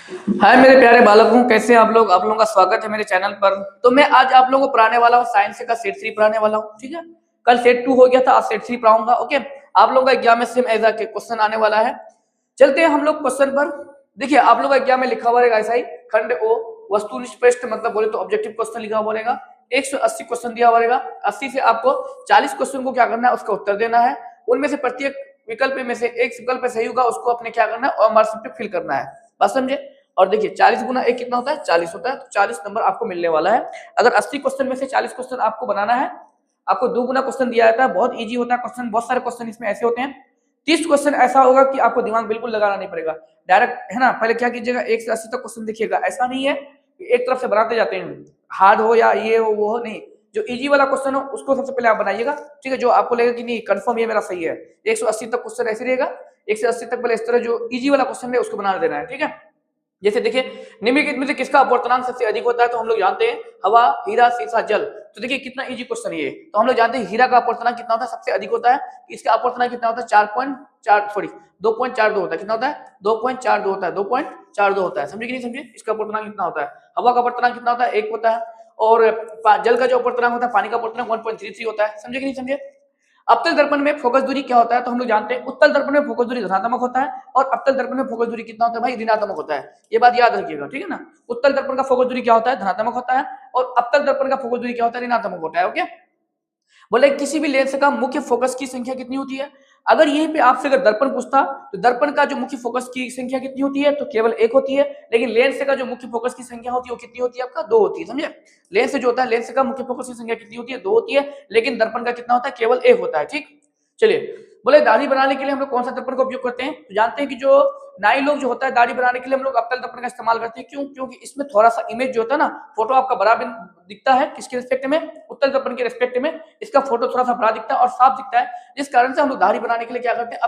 हाय मेरे प्यारे बालकों, कैसे हैं आप लोग। आप लोगों का स्वागत है मेरे चैनल पर। तो मैं आज आप लोगों को पढ़ाने वाला हूँ साइंस का सेट 3 पढ़ाने वाला हूँ। ठीक है, कल सेट 2 हो गया था, आज सेट 3 पढ़ाऊंगा। ओके, आप लोगों का एग्जाम में सेम एजा के क्वेश्चन आने वाला है। चलते हैं हम लोग क्वेश्चन पर। देखिए, आप लोग का एग्जाम में लिखा हुआ रहेगा ऐसा ही, खंड ओ वस्तुनिष्ठ प्रश्न, मतलब बोले तो ऑब्जेक्टिव क्वेश्चन लिखा हुआ रहेगा। 180 क्वेश्चन दिया हुआ रहेगा। 80 से आपको 40 क्वेश्चन को क्या करना है, उसका उत्तर देना है। उनमें से प्रत्येक विकल्प में से एक विकल्प सही होगा, उसको अपने क्या करना है, और मार्क्स पे फिल करना है। बात समझे। और देखिए, 40 गुना 1 कितना होता है, 40 होता है। तो 40 नंबर आपको मिलने वाला है। अगर 80 क्वेश्चन में से 40 क्वेश्चन आपको बनाना है, आपको 2 गुना क्वेश्चन दिया जाता है। बहुत इजी होता है क्वेश्चन, बहुत सारे क्वेश्चन इसमें ऐसे होते हैं। 30 क्वेश्चन ऐसा होगा कि आपको दिमाग बिल्कुल लगाना नहीं पड़ेगा, डायरेक्ट है ना। पहले क्या कीजिएगा, 1 से 80 तक क्वेश्चन देखिएगा। ऐसा नहीं है कि एक तरफ से बनाते जाते हैं, हार्ड हो या ये हो वो हो, नहीं। जो इजी वाला क्वेश्चन हो उसको सबसे पहले आप बनाइएगा। ठीक है, जो आपको लगेगा कि नहीं कंफर्म ये मेरा सही है, 180 तक क्वेश्चन ऐसे रहेगा। 1 से 80 तक पहले इस तरह जो इजी वाला क्वेश्चन है उसको बना देना है। ठीक है, जैसे देखिए, निम्नलिखित में से किसका अपवर्तनांक सबसे अधिक होता है। तो हम लोग जानते हैं हवा, हीरा, सीसा, जल। तो देखिए कितना इजी क्वेश्चन है ये। तो हम लोग जानते हैं हीरा का अपवर्तनांक कितना होता है, सबसे अधिक होता है। इसका अपवर्तनांक कितना होता है, 2.42 होता है। कितना होता है, 2.42 होता है। 2.42 होता है, समझे कि नहीं समझे। इसका अपवर्तनांक कितना होता है। हवा का अपवर्तनांक कितना होता है, 1 होता है। और जल का जो अपवर्तनांक होता है, पानी का अपवर्तनांक 1.33 होता है, समझे कि नहीं समझे। अवतल दर्पण में फोकस दूरी क्या होता है। तो हम लोग जानते हैं उत्तल दर्पण में फोकस दूरी धनात्मक होता है, और अवतल दर्पण में फोकस दूरी कितना होता है भाई, ऋणात्मक होता है। ये बात याद रखिएगा, ठीक है ना। उत्तल दर्पण का फोकस दूरी क्या होता है, धनात्मक होता है। और अवतल दर्पण का फोकस दूरी क्या होता है, ऋणात्मक होता है। ओके, बोले किसी भी लेंस का मुख्य फोकस की संख्या कितनी होती है। अगर यहीं पे आपसे अगर दर्पण पूछता, तो दर्पण का जो मुख्य फोकस की संख्या कितनी होती है, तो केवल 1 होती है। लेकिन लेंस का जो मुख्य फोकस की संख्या होती है वो कितनी होती है, आपका 2 होती है, समझे। लेंस जो होता है, लेंस का मुख्य फोकस की संख्या कितनी होती है, 2 होती है। लेकिन दर्पण का कितना होता है, केवल 1 होता है। ठीक, चलिए। बोले दाढ़ी बनाने के लिए हम लोग कौन सा दर्पण का उपयोग करते हैं। तो जानते हैं कि जो नाई लोग जो होता है, दाढ़ी बनाने के लिए हम लोग अवतल दर्पण का इस्तेमाल करते हैं। क्यों, क्योंकि इसमें थोड़ा सा इमेज जो होता है ना, फोटो आपका बड़ा दिखता है। किसके रिस्पेक्ट में, उत्तल दर्पण के रिस्पेक्ट में इसका फोटो थोड़ा सा बड़ा दिखता है और साफ दिखता है। जिस कारण से हम लोग दाढ़ी बनाने के लिए क्या करते हैं,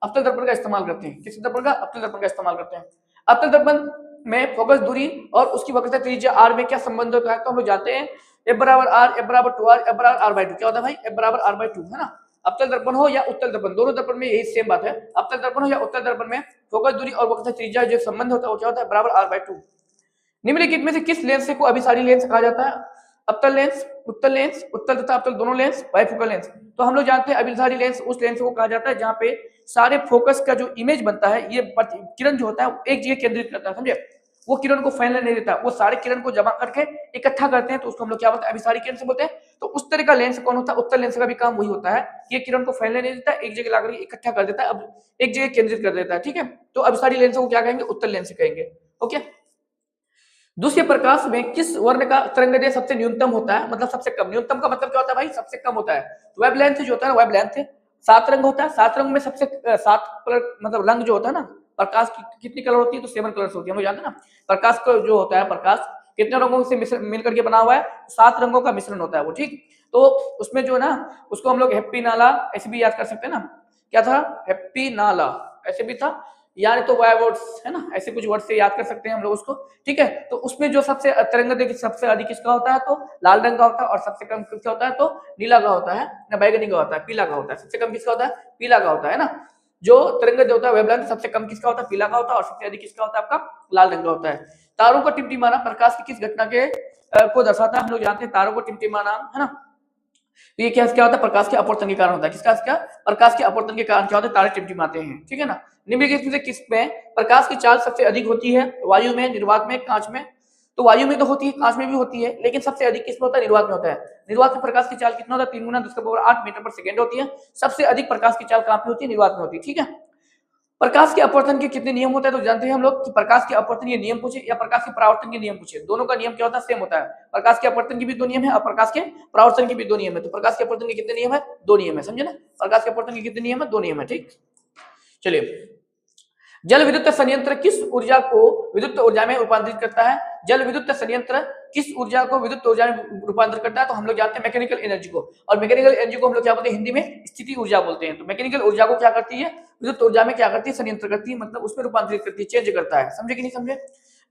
अवतल दर्पण का इस्तेमाल करते हैं। किस दर्पण का, अवतल दर्पण का इस्तेमाल करते हैं। अवतल दर्पण में फोकस दूरी और उसकी वक्रता त्रिज्या आर में क्या संबंध होता है। तो हम लोग जानते हैं एफ बराबर आर, एफ बराबर 2 आर, एफ बराबर आर बाई 2। क्या होता है भाई, एफ बराबर आर बाई 2, है ना। अवतल दर्पण हो या उत्तल दर्पण, दोनों दर्पण में यही सेम बात है। अवतल दर्पण हो या उत्तल दर्पण में फोकस दूरी और वक्रता त्रिज्या जो संबंध होता है वो क्या होता है, बराबर आर बाई 2। निम्नलिखित में से किस लेंस को अभिसारी लेंस कहा जाता है। अवतल लेंस, उत्तल तथा अवतल दोनों लेंस, बाइफोकल लेंस। तो हम लोग जानते हैं अभिसारी लेंस उस लेंस को कहा जाता है जहां पे सारे फोकस का जो इमेज बनता है, ये किरण जो होता है एक जगह केंद्रित करता है, समझे। वो किरण को फैलने नहीं देता, वो सारे किरण को जमा करके इकट्ठा करते हैं, तो उसको हम लोग क्या बोलते हैं, अभिसारी किरण से बोलते हैं। तो उस तरह का लेंस कौन होता है, उत्तल लेंस का भी काम वही होता है। ये किरण को फैलने नहीं देता, एक जगह लाकर इकट्ठा कर देता है, अब एक जगह केंद्रित कर देता है। ठीक है, तो अभिसारी लेंस को क्या कहेंगे, उत्तल लेंस कहेंगे। ओके, दूसरे प्रकाश में किस वर्ण का तरंगदैर्घ्य सबसे न्यूनतम होता है, मतलब सबसे कम। न्यूनतम का मतलब क्या होता है भाई, सबसे कम होता है। वेवलेंथ जो होता है ना, वेवलेंथ 7 रंग होता है। 7 रंग में सबसे 7 मतलब रंग जो होता है ना, प्रकाश की कितनी कलर होती है, तो 7 कलर्स होती है। हम लोग जानते हैं ना, प्रकाश का जो होता है, प्रकाश कितने रंगों से मिलकर के बना हुआ है, 7 रंगों का मिश्रण होता है वो। ठीक, तो उसमें जो है ना, उसको हम लोग हैप्पी नाला ऐसे भी याद कर सकते हैं ना। क्या था, हैप्पी नाला ऐसे भी था, यानी तो वाई वर्ड्स है ना, ऐसे कुछ वर्ड से याद कर सकते हैं हम लोग उसको। ठीक है, तो उसमें जो सबसे तरंगदैर्घ्य सबसे अधिक किसका होता है, तो लाल रंग का होता है। और सबसे कम किसका होता है, तो नीला का होता है, ना बैगनी का होता है, पीला का होता है। सबसे कम किसका होता है, पीला का होता है ना। जो तरंगदैर्घ्य होता है, वेवलेंथ सबसे कम किसका होता है, पीला का होता है। और सबसे अधिक किसका होता है, आपका लाल रंग का होता है। तारों का टिमटिमाना प्रकाश की किस घटना के को दर्शाता है। हम लोग जानते हैं तारों को टिमटिमाना, है ना। तो ये क्या होता है, प्रकाश के अपवर्तन के कारण होता है। किसका, क्या, प्रकाश के अपवर्तन के कारण क्या होता है, तारे टिमटिमाते हैं। ठीक है ना। निम्नलिखित में से किस में प्रकाश की चाल सबसे अधिक होती है। वायु में, निर्वात में, कांच में। तो वायु में तो होती है, कांच में भी होती है, लेकिन सबसे अधिक किसमें होता है, निर्वात में होता है। निर्वात में प्रकाश की चाल कितना होता है, 3 गुना 10⁸ मीटर पर सेकेंड होती है। सबसे अधिक प्रकाश की चाल कहां पे होती है, निर्वात में होती है। ठीक है, प्रकाश के अपवर्तन के कितने नियम होते हैं। तो जानते हैं हम लोग कि प्रकाश के अपवर्तन के नियम पूछे या प्रकाश के परावर्तन के नियम पूछे, दोनों का नियम क्या होता है, सेम होता है। प्रकाश के अपवर्तन के भी 2 नियम है और प्रकाश के परावर्तन के भी 2 नियम है। तो प्रकाश के अपवर्तन के कितने नियम है, 2 नियम है, समझे ना। प्रकाश के अपवर्तन के कितने नियम है, 2 नियम है। ठीक, चलिए। जल विद्युत संयंत्र किस ऊर्जा को विद्युत ऊर्जा में रूपांतरित करता है। जल विद्युत संयंत्र किस ऊर्जा को विद्युत ऊर्जा में रूपांतरित करता है। तो हम लोग जानते हैं मैकेनिकल एनर्जी को। और मैकेनिकल एनर्जी को हम लोग क्या बोलते हैं, हिंदी में स्थिति ऊर्जा बोलते हैं। तो मैकेनिकल ऊर्जा को क्या करती है, विद्युत ऊर्जा में क्या करती है, संयंत्र करती है, मतलब उसमें रूपांतरित करती है, चेंज करता है। समझे कि नहीं समझे।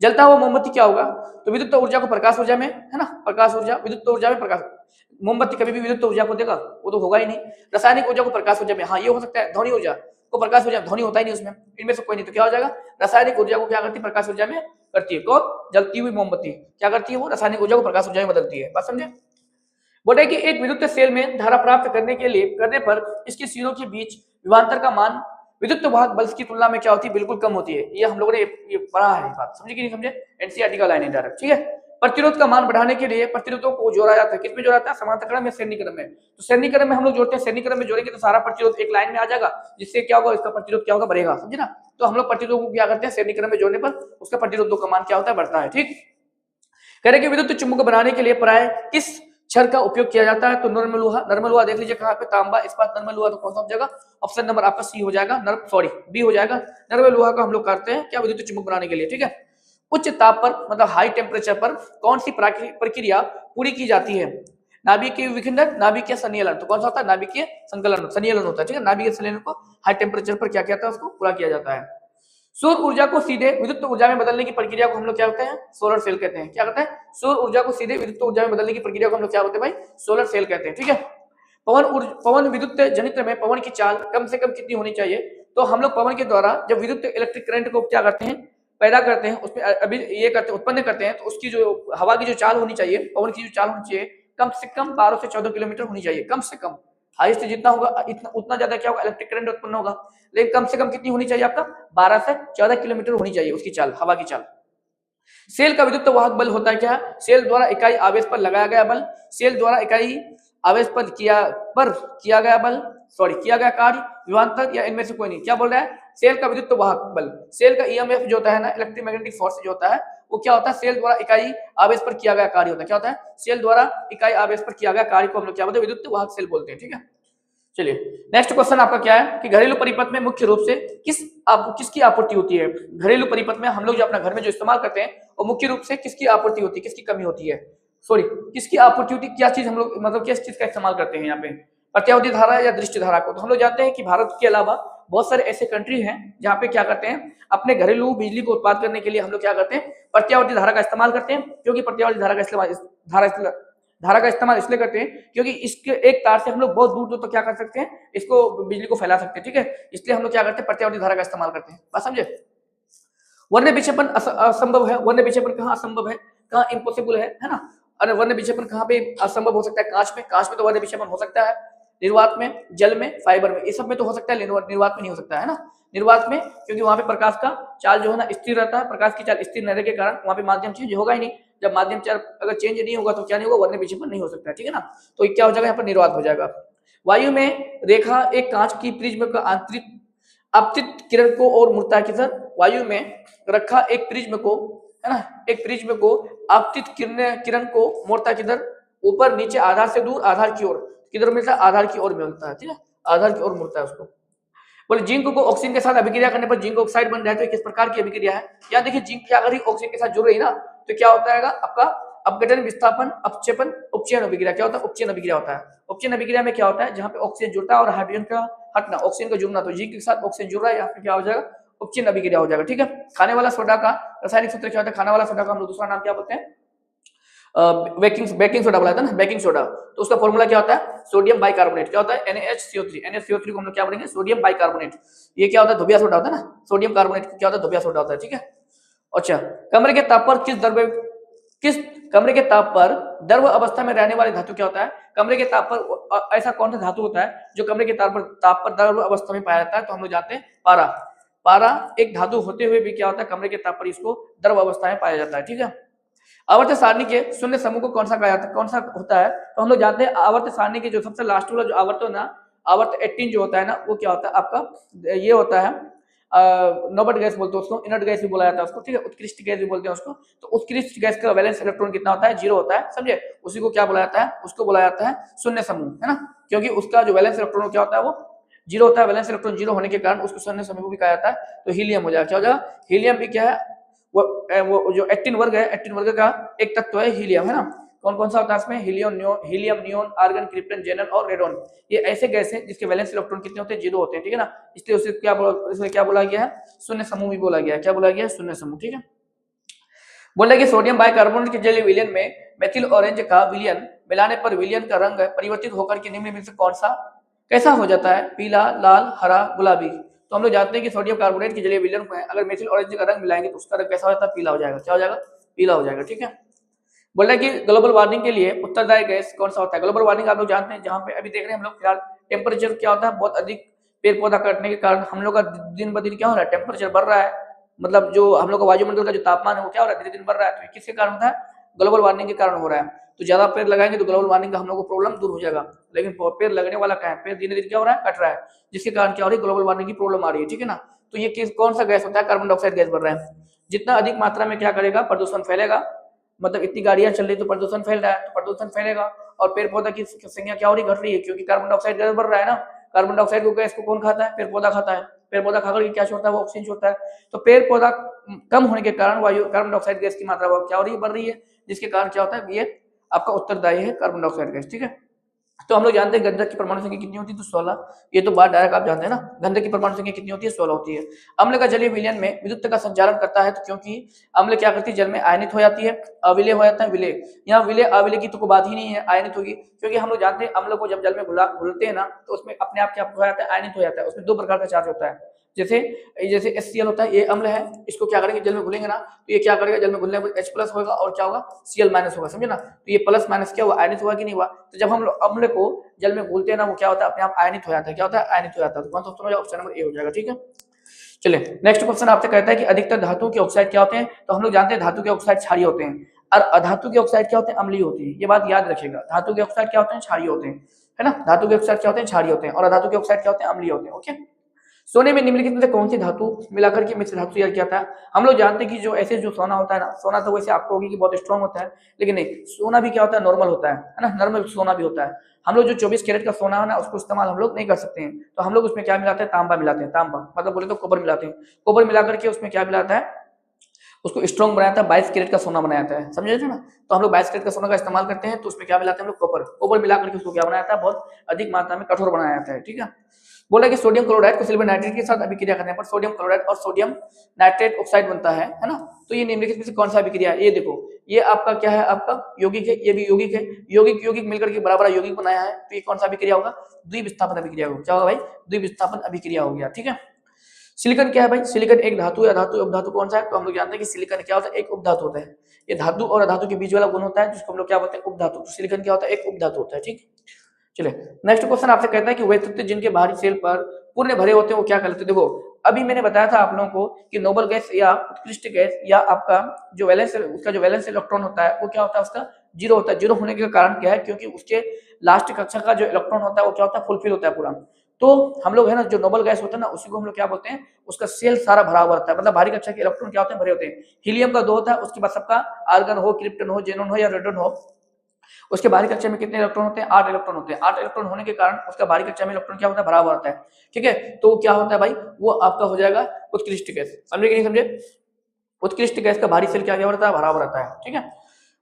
जलता हुआ मोमबत्ती क्या होगा, तो विद्युत ऊर्जा को प्रकाश ऊर्जा में, है ना, प्रकाश ऊर्जा, विद्युत ऊर्जा में प्रकाश। मोमबत्ती कभी भी विद्युत ऊर्जा को देगा, वो तो होगा ही नहीं। रासायनिक ऊर्जा को प्रकाश ऊर्जा में, हाँ ये हो सकता है। ध्वनि ऊर्जा को प्रकाश ऊर्जा, ध्वनि होता ही नहीं उसमें, इनमें से कोई नहीं, तो क्या हो जाएगा, रासायनिक ऊर्जा को क्या करती है, प्रकाश ऊर्जा में करती है। कौन, जलती हुई मोमबत्ती क्या करती है, वो रासायनिक ऊर्जा को प्रकाश ऊर्जा में बदलती है। बात समझे। बोले कि एक विद्युत सेल में धारा प्राप्त करने पर इसके सिरों के बीच विभवांतर का मान विद्युत वाहक बल की तुलना में क्या होती है, बिल्कुल कम होती है। ये हम लोगों ने ये पढ़ा है, बात समझे कि नहीं समझे, एनसीईआरटी का लाइन है डायरेक्ट, ठीक है। प्रतिरोध का मान बढ़ाने के लिए प्रतिरोधों को जोड़ा जाता है, किसमें जोड़ा जाता है, समांतर क्रम में, श्रेणी क्रम में। तो श्रेणी क्रम में हम लोग जोड़ते हैं, श्रेणी क्रम में जोड़ेंगे तो सारा प्रतिरोध एक लाइन में आ जाएगा, जिससे क्या होगा, इसका प्रतिरोध क्या होगा, बढ़ेगा, समझे ना। तो हम लोग प्रतिरोध को क्या करते हैं, श्रेणी क्रम में जोड़ने पर उसका प्रतिरोधों का मान क्या होता है, बढ़ता है, ठीक। कह रहे कि विद्युत चुंबक बनाने के लिए प्राय किस क्षर का उपयोग किया जाता है, तो नर्म लोहा देख लीजिए कहाँ पे, तांबा, इस्पात, नर्म लोहा, तो कौन सा हो जाएगा, ऑप्शन नंबर आपका सी हो जाएगा, बी हो जाएगा। नर्म लोहा का हम लोग करते हैं क्या, विद्युत चुंबक बनाने के लिए, ठीक है। उच्च ताप पर मतलब हाई टेम्परेचर पर कौन सी प्रक्रिया पूरी की जाती है, नाभिकीय विखंडन, नाभिकीय संलयन, तो कौन सा होता है, नाभिकीय संलयन होता है, ठीक है। नाभिकीय संलयन को हाई टेम्परेचर पर क्या कहता है, उसको पूरा किया जाता है। सौर ऊर्जा को सीधे विद्युत ऊर्जा में बदलने की प्रक्रिया को हम लोग क्या कहते हैं, सोलर सेल कहते हैं। क्या कहते हैं, सौर ऊर्जा को सीधे विद्युत ऊर्जा में बदलने की प्रक्रिया को हम लोग क्या कहते हैं भाई, सोलर सेल कहते हैं, ठीक है। पवन विद्युत जनित्र में पवन की चाल कम से कम कितनी होनी चाहिए, तो हम लोग पवन के द्वारा जब विद्युत इलेक्ट्रिक करंट को क्या करते हैं, पैदा करते हैं, उसमें अभी ये करते हैं, उत्पन्न करते हैं, तो उसकी जो हवा की जो चाल होनी चाहिए, पवन की जो चाल होनी चाहिए, कम से कम 12 से 14 किलोमीटर होनी चाहिए, कम से कम। हाईएस्ट जितना होगा इतना उतना ज्यादा क्या होगा, इलेक्ट्रिक करंट उत्पन्न होगा, लेकिन कम से कम कितनी होनी चाहिए आपका, 12 से 14 किलोमीटर होनी चाहिए उसकी चाल, हवा की चाल। सेल का विद्युत वाहक बल होता है क्या, सेल द्वारा इकाई आवेश पर लगाया गया बल, सेल द्वारा इकाई आवेश पर किया गया कार्य, विभवांतर या इनमें से कोई नहीं। क्या बोल रहा है, सेल का विद्युत वाहक बल, सेल का ईएमएफ जो होता है ना, इलेक्ट्रोमैग्नेटिक फोर्स जो होता है, वो क्या होता है, सेल द्वारा इकाई आवेश पर किया गया कार्य होता है। क्या होता है, सेल द्वारा इकाई आवेश पर किया गया कार्य को हम लोग क्या बोलते हैं, विद्युत वाहक सेल बोलते हैं, ठीक है। चलिए नेक्स्ट क्वेश्चन आपका क्या है कि घरेलू परिपथ में मुख्य रूप से किसकी आपूर्ति होती है। घरेलू परिपथ में हम लोग जो अपना घर में जो इस्तेमाल करते हैं वो मुख्य रूप से किसकी आपूर्ति होती है, किसकी कमी होती है, किसकी आपूर्ति होती है, क्या चीज हम लोग मतलब किस चीज का इस्तेमाल करते हैं यहाँ पे, प्रत्यावर्ती धारा या दृष्टि धारा को। तो हम लोग जानते हैं कि भारत के अलावा बहुत सारे ऐसे कंट्री हैं जहाँ पे क्या करते हैं, अपने घरेलू बिजली को उत्पादन करने के लिए हम लोग क्या करते हैं, प्रत्यावर्ती धारा का इस्तेमाल करते हैं। क्योंकि प्रत्यावर्ती धारा का इस्तेमाल इसलिए करते हैं क्योंकि इसके एक तार से हम लोग बहुत दूर दूर तक क्या कर सकते हैं, इसको बिजली को फैला सकते हैं, ठीक है। इसलिए हम लोग क्या करते हैं, प्रत्यावर्ती धारा का इस्तेमाल करते हैं, बात समझे। वर्ण विक्षेपण असंभव है, वर्ण विक्षेपण कहाँ असंभव है, कहाँ इम्पॉसिबल है ना। अरे वर्ण विक्षेपण कहाँ पे असंभव हो सकता है, कांच में तो वर्ण विक्षेपण हो सकता है, निर्वात में, जल में, फाइबर में, ये सब में तो हो सकता है, निर्वात में नहीं हो सकता है ना। निर्वात में क्योंकि वहां पे प्रकाश का चाल जो है ना स्थिर रहता है, प्रकाश की चाल स्थिर रहने के कारण वहां पे माध्यम चेंज होगा ही नहीं। जब माध्यम चाल अगर चेंज नहीं होगा तो क्या नहीं होगा, वर्ण विक्षेपण नहीं हो सकता, ठीक है ना। तो क्या हो जाएगा, यहाँ पर निर्वात हो जाएगा। वायु में रेखा एक कांच की प्रिज्म का आंतरिक आपतित किरण को और मुड़ता है किधर, वायु में रखा एक प्रिज्म को, है ना, एक प्रिज्म को आपतित किरण को मोड़ता है किधर, ऊपर नीचे, आधार से दूर, आधार की ओर। किधर मिलता है, आधार की ओर मिलता है, ठीक है, आधार की ओर मुड़ता है उसको। बोले जिंक को ऑक्सीजन के साथ अभिक्रिया करने पर जिंक ऑक्साइड बन जाए तो किस प्रकार की अभिक्रिया है। यहाँ देखिए जिंक क्या अगर ऑक्सीजन के साथ जुड़ रही ना तो क्या होता है आपका अपघटन, विस्थापन, अपक्षेपण, उपचयन अभिक्रिया। क्या होता है, उपचयन अभिक्रिया होता है। उपचयन अभिक्रिया में क्या होता है, जहाँ पे ऑक्सीजन जुड़ता है और हाइड्रोजन का हटना, ऑक्सीजन का जुड़ना, तो जिंक के साथ ऑक्सीजन जुड़ रहा है, यहाँ पे क्या हो जाएगा, उपचयन अभिक्रिया हो जाएगा, ठीक है। खाने वाला सोडा का रासायनिक सूत्र क्या होता है, खाने वाला सोडा का हम लोग दूसरा नाम क्या बोलते हैं, बेकिंग सोडा बोला था ना, बेकिंग सोडा। तो उसका फॉर्मूला क्या होता है, सोडियम बाइकार्बोनेट। क्या होता है, NaHCO3 को हम लोग क्या बोलेंगे, सोडियम बाइकार्बोनेट। ये क्या होता है, धोबिया सोडा होता है ना, सोडियम कार्बोनेट क्या होता है, धोबिया सोडा होता है, ठीक है। अच्छा, कमरे के ताप पर द्रव अवस्था में रहने वाली धातु क्या होता है। कमरे के ताप पर ऐसा कौन सा धातु होता है जो कमरे के ताप पर द्रव अवस्था में पाया जाता है, तो हम लोग जानते हैं पारा एक धातु होते हुए भी क्या होता है, कमरे के ताप पर इसको द्रव अवस्था में पाया जाता है, ठीक है। आवर्त सारणी के शून्य समूह को कौन सा होता है, तो हम लोग जानते हैं आवर्त सारणी के जो सबसे लास्ट वाला जो आवर्त है ना, आवर्त 18 जो होता है ना, वो क्या होता है आपका, ये होता है नोबट गैस बोलते हैं उसको, इनर्ट गैस भी बोला जाता है उसको, ठीक है, उत्कृष्ट गैस भी बोलते हैं उसको। तो उत्कृष्ट गैस का वैलेंस इलेक्ट्रॉन कितना होता है, 0 होता है, समझे। उसी को क्या बोला जाता है, उसको बोला जाता है शून्य समूह, है ना, क्योंकि उसका जो वैलेंस इलेक्ट्रॉन क्या होता है, वो 0 होता है। वैलेंस इलेक्ट्रॉन 0 होने के कारण उसको शून्य समूह भी कहा जाता है। तो हीलियम हो जाएगा, क्या हो जाएगा, हीलियम भी क्या है, वो जो 18 वर्ग है, 18 वर्ग का एक तत्व है हीलियम, है ना। कौन कौन सा होता है इसमें, हीलियम, नियोन, आर्गन, क्रिप्टन, जेनन और रेडोन। ये ऐसे गैस हैं जिसके वैलेंस इलेक्ट्रॉन कितने होते हैं, 0 होते हैं, ठीक है ना। इसलिए उसे क्या बोला गया है, शून्य समूह भी बोला गया है। क्या बोला गया है, शून्य समूह, ठीक है। बोला कि सोडियम बाइकार्बोनेट के जलीय विलयन में मेथिल ऑरेंज का विलयन मिलाने पर विलयन का रंग परिवर्तित होकर के निम्न में से कौन सा कैसा हो जाता है, पीला, लाल, हरा, गुलाबी। तो हम लोग जानते हैं कि सोडियम कार्बोनेट के जलीय विलयन को है अगर मेथिल ऑरेंज का रंग मिलाएंगे तो उसका रंग कैसा हो जाता है, पीला हो जाएगा। क्या हो जाएगा, पीला हो जाएगा। ठीक है, बोल रहा है कि ग्लोबल वार्मिंग के लिए उत्तरदायी गैस कौन सा होता है। ग्लोबल वार्मिंग आप लोग जानते हैं, जहाँ पे अभी देख रहे हैं हम लोग फिलहाल टेम्परेचर क्या होता है, बहुत अधिक पेड़ पौधा काटने के कारण हम लोग का दिन ब दिन क्या हो रहा है, टेम्परेचर बढ़ रहा है। मतलब जो हम लोग का वायुमंडल का जो तापमान है वो क्या हो रहा है, दिन दिन बढ़ रहा है। तो किसके कारण होता है, ग्लोबल वार्मिंग के कारण हो रहा है। तो ज्यादा पेड़ लगाएंगे तो ग्लोबल वार्मिंग का हम लोग को प्रॉब्लम दूर हो जाएगा, लेकिन पेड़ लगने वाला क्या है, पेड़ दिन दिन क्या हो रहा है, कट रहा है, जिसके कारण क्या हो रही है, ग्लोबल वार्मिंग की प्रॉब्लम आ रही है। ठीक है ना, तो ये किस कौन सा गैस होता है, कार्बन डाइऑक्साइड गैस बढ़ रहा है। जितना अधिक मात्रा में क्या करेगा, प्रदूषण फैलेगा, मतलब इतनी गाड़ियां चल रही तो प्रदूषण फैल रहा है, तो प्रदूषण फैलेगा और पेड़ पौधा की संख्या क्या हो रही, घट रही है, क्योंकि कार्बन डाइऑक्साइड गैस बढ़ रहा है ना। कार्बन डाइऑक्साइड को गैस को कौन खाता है, पेड़ पौधा खाता है। पेड़ पौधा खाकर क्या छोड़ता है, वो ऑक्सीजन छोड़ता है। तो पेड़ पौधा कम होने के कारण वायु कार्बन डाइऑक्साइड गैस की मात्रा क्या हो रही है, बढ़ रही है, जिसके कारण क्या होता है, ये आपका उत्तरदायी है कार्बन डाइऑक्साइड गैस। ठीक है, तो हम लोग जानते हैं गंधक की परमाणु संख्या कितनी होती है, तो 16। ये तो बात डायरेक्ट आप जानते हैं ना, गंधक की परमाणु संख्या कितनी होती है, 16 होती है। अम्ल का जलीय विलयन में विद्युत का संचालन करता है, तो क्योंकि अम्ल क्या करती है, जल में आयनित हो जाती है, अविलय हो जाता है, विलय। यहाँ विलय अविलय की तो कोई बात ही नहीं है, आयनित होगी, क्योंकि हम लोग जानते हैं अम्ल को जब जल में घुलते हैं ना, तो उसमें अपने आप क्या हो जाता है, आयनित हो जाता है। उसमें दो प्रकार का चार्ज होता है, जैसे जैसे HCl होता है, ये अम्ल है, इसको क्या करेंगे, जल में घुलेंगे ना, तो ये क्या करेगा, जल में घुलने पर H+ होगा और क्या होगा, Cl- होगा, समझे ना। तो ये प्लस माइनस क्या हुआ, आयनित हुआ कि नहीं हुआ। तो जब हम अम्ल को जल में घुलते हैं ना, वो क्या होता है, अपने आप आयनित हो जाता है। क्या होता है, आयनित हो जाता है। तो कौन सा ऑप्शन हो जाएगा, ऑप्शन नंबर ए हो जाएगा। ठीक है, चलिए नेक्स्ट क्वेश्चन आपसे कहता है कि अधिकतर धातु के ऑक्साइड क्या होते हैं, तो हम लोग जानते हैं धातु के ऑक्साइड क्षारीय होते हैं और अधातु के ऑक्साइड क्या होते हैं, अम्लीय होती है। ये बात याद रखिएगा, धातु के ऑक्साइड क्या होते हैं, क्षारीय होते हैं, है ना। धातु के ऑक्साइड क्या होते हैं, क्षारीय होते हैं, और अधातु के ऑक्साइड क्या होते हैं, अम्लीय होते हैं। ओके, सोने में निम्नलिखित में से कौन सी धातु मिलाकर के मिश्र धातु तैयार किया था। हम लोग जानते हैं कि जो ऐसे जो सोना होता है ना, सोना तो वैसे आपको होगी कि बहुत स्ट्रांग होता है, लेकिन नहीं, सोना भी क्या होता है, नॉर्मल होता है ना, नॉर्मल सोना भी होता है। हम लोग जो 24 कैरेट का सोना है ना, उसको इस्तेमाल हम लोग नहीं कर सकते हैं, तो हम लोग उसमें क्या मिलाते हैं, तांबा मिलाते हैं। तांबा मतलब बोले तो कोबर मिलाते हैं। कोबर मिला करके उसमें क्या मिलाता है, उसको स्ट्रॉन्ग बनाया था, 22 कैरेट का सोना बनाया था, समझे थे ना। तो हम लोग 22 कैरेट का सोना का इस्तेमाल करते हैं, तो उसमें क्या मिलाते हैं हम लोग, कॉपर। कॉपर मिला करके उसको क्या बनाया था, बहुत अधिक मात्रा में कठोर बनाया जाता है। ठीक है, बोला कि सोडियम क्लोराइड को सिल्वर नाइट्रेट के साथ अभिक्रिया करने पर सोडियम क्लोराइड और सोडियम नाइट्रेट ऑक्साइड बनता है ना। तो ये निम्नलिखित में से कौन सा अभिक्रिया है, ये देखो, ये आपका क्या है, आपका यौगिक है, ये भी यौगिक है। यौगिक यौगिक मिलकर के बड़ा बड़ा यौगिक बनाया है, तो ये कौन सा अभिक्रिया होगा, द्विविस्थापन अभिक्रिया होगा। क्या होगा भाई, द्विविस्थापन अभिक्रिया हो गया। ठीक है, सिलिकॉन क्या है भाई, सिलिकॉन एक धातु या धातु उपधातु कौन सा है, तो हम लोग जानते हैं कि सिलिकॉन क्या होता है, एक उपधातु होता है। ये धातु और अधातु के बीच वाला गुण होता है, जिसको हम लोग क्या बोलते हैं, उपधातु। तो सिलिकॉन क्या होता है, एक उपधातु होता है। ठीक, चलिए नेक्स्ट क्वेश्चन आपसे कहता है कि वे तत्व जिनके बाहरी सेल पर पूर्ण भरे होते हैं वो क्या कहलाते हैं। देखो अभी मैंने बताया था आप लोगों को कि नोबल गैस या उत्कृष्ट गैस या आपका जो वैलेंस, उसका जो वैलेंस इलेक्ट्रॉन होता है वो क्या होता है, उसका 0 होता है। 0 होने का कारण क्या है, क्योंकि उसके लास्ट कक्षा का जो इलेक्ट्रॉन होता है वो क्या होता है, फुलफिल होता है पूरा। तो हम लोग है ना, जो नोबल गैस होता है ना, उसी को हम लोग क्या बोलते हैं, उसका सेल सारा भरा हुआ रहता है, मतलब भारी कक्षा के इलेक्ट्रॉन क्या होते हैं, भरे होते हैं। हीलियम का 2 होता है, उसके बाद सबका आर्गन हो, क्रिप्टन हो, जेनॉन हो या रेडन हो, उसके बाहरी कक्षा में कितने इलेक्ट्रॉन होते हैं, 8 इलेक्ट्रॉन होते हैं। 8 इलेक्ट्रॉन होने के कारण उसका बाहरी कक्षा में इलेक्ट्रॉन क्या होता है, भरा हुआ होता है। ठीक है, तो क्या होता है भाई, वो आपका हो जाएगा उत्कृष्ट गैस। समझे कि नहीं समझे, उत्कृष्ट गैस का भारी सेल क्या होता है, भरा हुआ रहता है। ठीक है,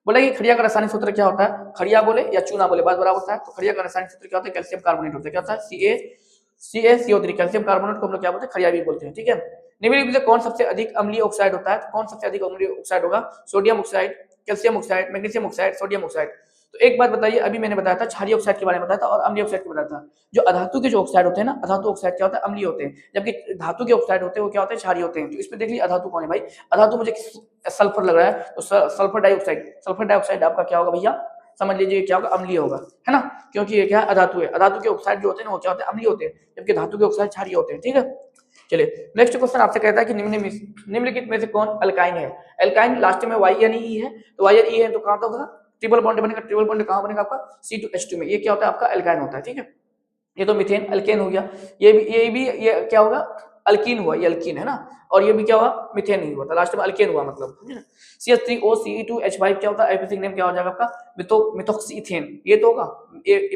बोले कि खड़िया का रासायनिक सूत्र क्या होता है, खड़िया बोले या चूना बोले बात बराबर होता है। तो खड़िया का रासायनिक सूत्र क्या होता है, कैल्शियम कार्बोनेट होता है। क्या होता है, CaCO3, कैल्शियम कार्बोनेट को हम लोग क्या बोलते हैं, खड़िया भी बोलते हैं। ठीक है, निम्नलिखित में कौन सबसे अधिक अम्लीय ऑक्साइड होता है, तो कौन सबसे अधिक अम्लीय ऑक्साइड होगा, sodium oxide, calcium oxide, magnesium oxide, sodium oxide. तो एक बात बताइए, अभी मैंने बताया था क्षारीय ऑक्साइड के बारे में बताया था और अम्लीय ऑक्साइड के बताया था। जो अधातु के जो ऑक्साइड होते हैं ना, अधातु ऑक्साइड क्या होता है, अम्लीय होते हैं, जबकि धातु के ऑक्साइड होते हैं वो क्या होते हैं, क्षारीय होते हैं। तो इसमें देख लीजिए अधातु कौन है भाई, अधातु मुझे सल्फर लग रहा है, तो सल्फर डाइऑक्साइड, सल्फर डाइऑक्साइड आपका क्या होगा भैया, समझ लीजिए क्या होगा, अम्लीय होगा, है ना, क्योंकि ये क्या है, अधातु है। अधातु के ऑक्साइड जो होते हैं ना वो क्या होते हैं, अम्लीय होते हैं, जबकि धातु के ऑक्साइड क्षारीय होते हैं। ठीक है, चलिए नेक्स्ट क्वेश्चन आपसे कहता है कि निम्नलिखित में से कौन अल्काइन है। अल्काइन लास्ट में YNE है, तो YNE है तो कहां होगा, ट्रिपल बॉन्ड बनेगा। ट्रिपल बॉन्ड कहां बनेगा आपका, C2H2 में। ये क्या होता है आपका, अल्काइन होता है। ठीक है, ये तो मीथेन अल्केन हो गया, ये क्या होगा, अल्कीन हुआ, ये अल्कीन है ना, और ये भी क्या हुआ, मीथेन ही हुआ था, लास्ट में अल्केन हुआ, मतलब CH3OCE2H5 क्या होता है, एल्केनिक नेम क्या हो जाएगा आपका, मिथोक्सीथेन। ये तो होगा,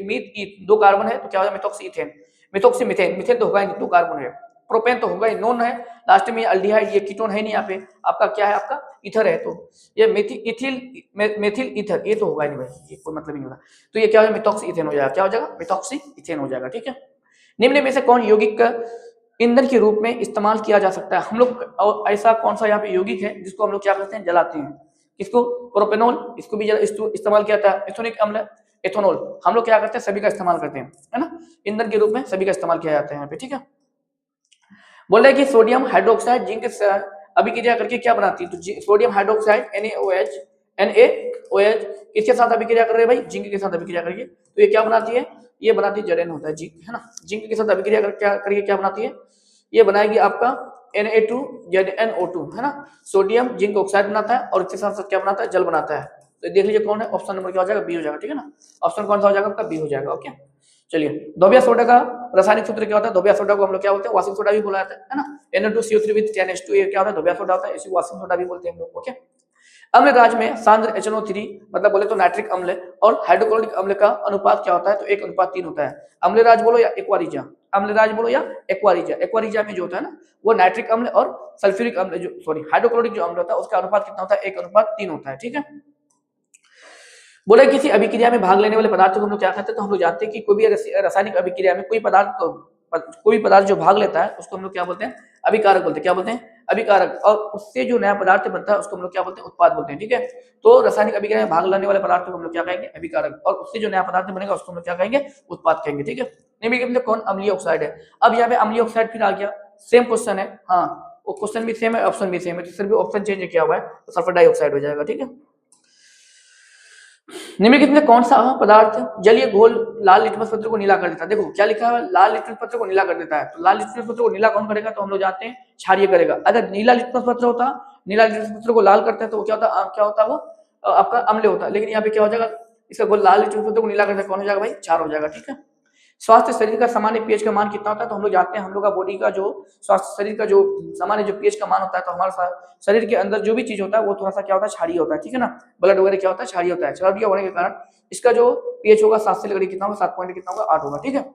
मीथ 2 कार्बन है तो क्या हो जाएगा, मिथोक्सीथेन। मिथोक्सी मीथेन, मीथेन तो होगा ही, 2 कार्बन है। प्रोपेन तो होगा ही, नॉन है, लास्ट में अल्डिहाइड, ये कीटोन है नहीं, यहाँ पे आपका क्या है, आपका ईथर है। तो ये मेथिल ईथर, ये तो होगा ही नहीं भाई, ये कोई मतलब ही नहीं होगा। तो ये क्या हो जाएगा, मिथोक्सी इथेन हो जाएगा। क्या हो जाएगा, मिथोक्सी इथेन हो जाएगा। ठीक है, निम्न में से कौन यौगिक का ईंधन के रूप में इस्तेमाल किया जा सकता है। हम लोग, और ऐसा कौन सा यहाँ पे यौगिक है जिसको हम लोग क्या करते हैं, जलाते हैं, किसको, प्रोपेनॉल, इसको भी इस्तेमाल किया था। एथोनिक अम्ल, एथोनॉल, हम लोग क्या करते हैं, सभी का इस्तेमाल करते हैं, है ना, ईंधन के रूप में सभी का इस्तेमाल किया जाता है यहाँ पे। ठीक है, बोल रहा है कि सोडियम हाइड्रोक्साइड जिंक से अभिक्रिया करके क्या बनाती है, तो सोडियम हाइड्रोक्साइड NaOH किसके साथ अभिक्रिया कर रहे हैं भाई, जिंक के साथ अभिक्रिया करिए, तो ये क्या बनाती है, ये बनाती है Zn होता है जिंक, है ना। जिंक के साथ अभिक्रिया करके क्या बनाती है, ये बनाएगी आपका Na2ZnO2, है ना। सोडियम जिंक ऑक्साइड बनाता है और इसके साथ साथ क्या बनाता है, जल बनाता है। तो देख लीजिए कौन है, ऑप्शन नंबर क्या हो जाएगा, बी हो जाएगा, ठीक है ना। ऑप्शन कौन सा हो जाएगा आपका, बी हो जाएगा। ओके चलिए, धोबिया सोडा का रासायनिक सूत्र क्या होता है, धोबिया सोडा को हम लोग क्या बोलते हैं, वाशिंग सोडा भी बोला जाता है ना। Na2CO3 विद 10H2 ये क्या होता है, धोबिया सोडा होता है, इसी को वाशिंग सोडा भी बोलते हैं हम लोग। ओके, अम्ल राज में सांद्र HNO3 मतलब बोले तो नाइट्रिक अम्ल और हाइड्रोक्लोरिक अम्ल का अनुपात क्या होता है, तो 1:3 होता है। अम्ल राज बोलो या एक्वारिजा, अम्ल राज बोलो या एक्वारिजा, एक्वारिजा में जो होता है ना वो नाइट्रिक अम्ल और सल्फ्यूरिक अम्ल जो सॉरी हाइड्रोक्लोरिक जो अम्ल होता है उसका अनुपात कितना होता है, 1:3 होता है, ठीक है। बोले किसी अभिक्रिया में भाग लेने वाले पदार्थों को हम लोग क्या कहते हैं, तो हम लोग जानते हैं कि कोई भी रासायनिक अभिक्रिया में कोई पदार्थ जो भाग लेता है उसको हम लोग क्या बोलते हैं, अभिकारक बोलते हैं। क्या बोलते हैं, अभिकारक। और उससे जो नया पदार्थ बनता है उसको हम लोग क्या बोलते हैं, उत्पाद बोलते हैं, ठीक है। तो रासायनिक अभिक्रिया में भाग लेने वाले पदार्थ को हम लोग क्या कहेंगे, अभिकारक, और उससे जो नया पदार्थ बनेगा उसको हम लोग क्या कहेंगे, उत्पाद कहेंगे, ठीक है। निम्नलिखित में कौन अम्लीय ऑक्साइड है, अब यहाँ पे अम्लीय ऑक्साइड फिर आ गया, सेम क्वेश्चन है, हाँ वो क्वेश्चन भी सेम है, ऑप्शन भी सेम है, सिर्फ ऑप्शन चेंज किया हुआ है, तो सल्फर डाइऑक्साइड हो जाएगा, ठीक है। निम्नलिखित में कौन सा पदार्थ जलीय घोल लाल लिटमस पत्र को नीला कर देता है, देखो क्या लिखा है, लाल लिटमस पत्र को नीला कर देता है, तो लाल लिटमस पत्र को नीला कौन करेगा, तो हम लोग जानते हैं क्षारीय करेगा। अगर नीला लिटमस पत्र होता, नीला लिटमस पत्र को लाल करता है तो वो क्या होता वो आपका अम्ल होता है, लेकिन यहाँ पे क्या हो जाएगा, इसका घोल लाल लिटमस पत्र को नीला करता है, कौन हो जाएगा भाई, क्षार हो जाएगा, ठीक है। स्वास्थ्य शरीर का सामान्य पीएच का मान कितना होता है, तो हम लोग जानते हैं हम लोग का बॉडी का जो स्वास्थ्य शरीर का जो सामान्य जो पीएच का मान होता है, तो हमारा शरीर के अंदर जो भी चीज होता है वो थोड़ा सा क्या होता है, क्षारीय होता है, ठीक है ना। ब्लड वगैरह क्या होता है, क्षारीय होता है, क्षारीय होने के कारण इसका जो पीएच होगा 7 से लेकर कितना होगा, 7 पॉइंट कितना होगा, 8 होगा, ठीक है।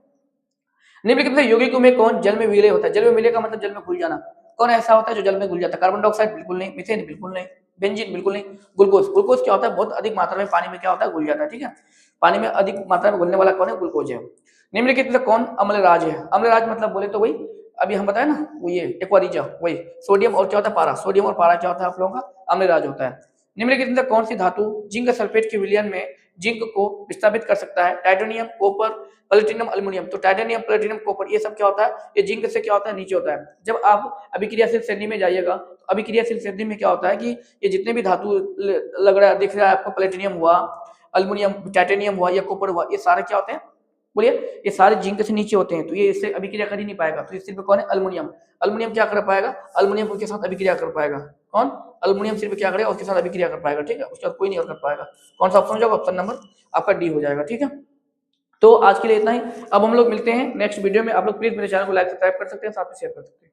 निम्नलिखित में यौगिकों में कौन जल में विलय होता है, जल में विलय का मतलब जल में घुल जाना, कौन ऐसा होता है जो जल में घुल जाता है, कार्बन डाइऑक्साइड बिल्कुल नहीं, मीथेन बिल्कुल नहीं, बेंजीन बिल्कुल नहीं, ग्लूकोज, ग्लूकोज क्या होता है, बहुत अधिक मात्रा में पानी में क्या होता है, घुल जाता है, ठीक है। पानी में अधिक मात्रा में घुलने वाला कौन है, ग्लूकोज है। निम्नलिखित में कौन अम्लराज है, अम्लराज मतलब बोले तो वही अभी हम बताए ना, वो ये एक्वारिजा, वही सोडियम और क्या होता है, पारा, सोडियम और पारा क्या होता है आप लोगों का, अम्लराज होता है। निम्नलिखित में कौन सी धातु जिंक सल्फेट के विलयन में जिंक को विस्थापित कर सकता है, टाइटेनियम, कॉपर, प्लेटिनम, अल्युमिनियम, तो टाइटेनियम, प्लेटिनम, कॉपर ये सब क्या होता है, ये जिंक से क्या होता है, नीचे होता है। जब आप अभिक्रियाशील श्रेणी में जाइएगा, तो अभिक्रियाशील श्रेणी में क्या होता है कि ये जितने भी धातु लग रहा है, दिख रहा है आपको, प्लेटिनियम हुआ, अल्युमिनियम, टाइटेनियम हुआ या कॉपर हुआ, ये सारे क्या होते हैं, बोलिए, ये सारे जिंक से नीचे होते हैं, तो ये इससे अभिक्रिया कर ही नहीं पाएगा, तो सिर्फ कौन है, अल्युमिनियम। अल्युमिनियम क्या कर पाएगा, अल्युमिनियम उसके साथ अभिक्रिया कर पाएगा, कौन, अल्युमिनियम सिर्फ क्या करेगा, उसके साथ अभिक्रिया कर पाएगा, ठीक है, उसके साथ कोई नहीं कर पाएगा। कौन सा ऑप्शन हो जाएगा, ऑप्शन नंबर आपका डी हो जाएगा, ठीक है। तो आज के लिए इतना ही, अब हम लोग मिलते हैं नेक्स्ट वीडियो में। आप लोग प्लीज मेरे चैनल को लाइक सब्सक्राइब कर सकते हैं, साथ में शेयर कर सकते हैं।